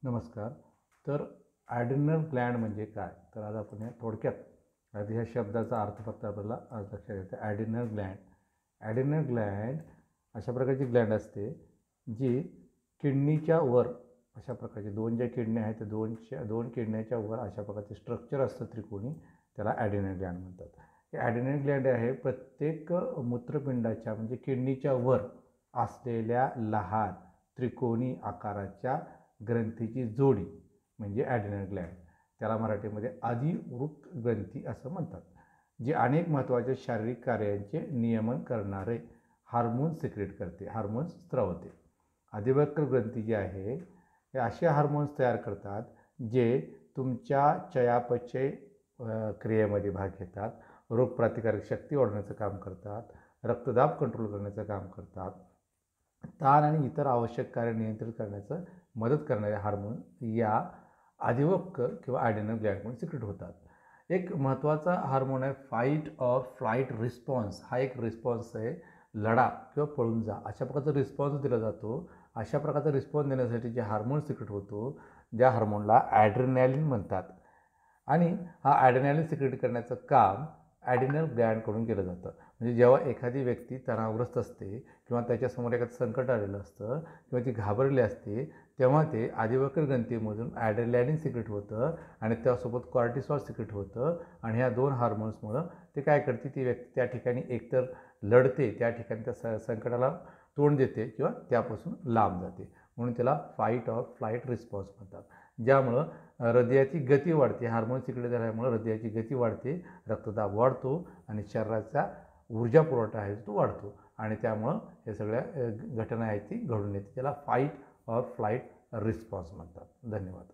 नमस्कार. तर adrenal Gland म्हणजे काय? तर आज आपण या थोडक्यात आधी ह्या शब्दाचा अर्थ फक्त आपल्याला आज लक्षात येतो. Adrenal Gland. ॲड्रिनल ग्लँड अशा प्रकारची ग्लँड असते जी किडनीच्या वर अशा प्रकारचे दोन ज्या किडण्या आहेत त्या दोन किडण्याच्या वर अशा प्रकारचे स्ट्रक्चर असतं त्रिकोणी, त्याला ॲड्रिनल ग्लँड म्हणतात. हे ॲड्रिनल ग्लँड आहे प्रत्येक मूत्रपिंडाच्या म्हणजे किडनीच्या वर असलेल्या लहान त्रिकोणी आकाराच्या ग्रंथीची जोडी म्हणजे ॲड्रिनल ग्लँड. त्याला मराठीमध्ये अधिवृक्क ग्रंथी असं म्हणतात, जी अनेक महत्त्वाच्या शारीरिक कार्यांचे नियमन करणारे हार्मोन्स सिक्रेट करते, हार्मोन्स स्त्रवते. अधिवृक्क ग्रंथी जी आहे हे असे हार्मोन्स तयार करतात जे तुमच्या चयापचय क्रियेमध्ये भाग घेतात, रोगप्रतिकारक शक्ती वाढवण्याचं काम करतात, रक्तदाब कंट्रोल करण्याचं काम करतात, ताण आणि इतर आवश्यक कार्य नियंत्रित करण्याचं मदत करणारे हार्मोन या अधिवृक्क किंवा ॲड्रिनल ग्लँडमुळे सिक्रेट होतात. एक महत्त्वाचा हार्मोन आहे फाईट ऑर फ्लाईट रिस्पॉन्स. हा एक रिस्पॉन्स आहे, लढा किंवा पळून जा अशा प्रकारचा रिस्पॉन्स दिला जातो. अशा प्रकारचा रिस्पॉन्स देण्यासाठी जे हार्मोन सिक्रेट होतो ज्या हार्मोनला ॲड्रेनालिन म्हणतात, आणि हा ॲड्रेनालिन सिक्रेट करण्याचं काम ॲड्रिनल ग्लँडकडून केलं जातं. म्हणजे जेव्हा एखादी व्यक्ती तणावग्रस्त असते किंवा त्याच्यासमोर एखादं संकट आलेलं असतं किंवा ती घाबरली असते, तेव्हा ते अधिवृक्क ग्रंथीमधून ॲड्रेनालिन सिक्रेट होतं आणि त्यासोबत कॉर्टिसॉल सिक्रेट होतं, आणि ह्या दोन हार्मोन्समुळं ते काय करते, ती व्यक्ती त्या ठिकाणी एकतर लढते, त्या ठिकाणी त्या संकटाला तोंड देते किंवा त्यापासून लांब जाते. म्हणून त्याला फाईट ऑर फ्लाईट रिस्पॉन्स म्हणतात. ज्यामुळं हृदयाची गती वाढते. हार्मोन सिक्रेट झाल्यामुळं हृदयाची गती वाढते, रक्तदाब वाढतो आणि शरीराचा ऊर्जा पुरवठा आहे तो वाढतो, आणि त्यामुळं हे सगळ्या घटना आहेत ती घडून येते. त्याला फाईट ऑर फ्लाईट रिस्पॉन्स म्हणतात. धन्यवाद.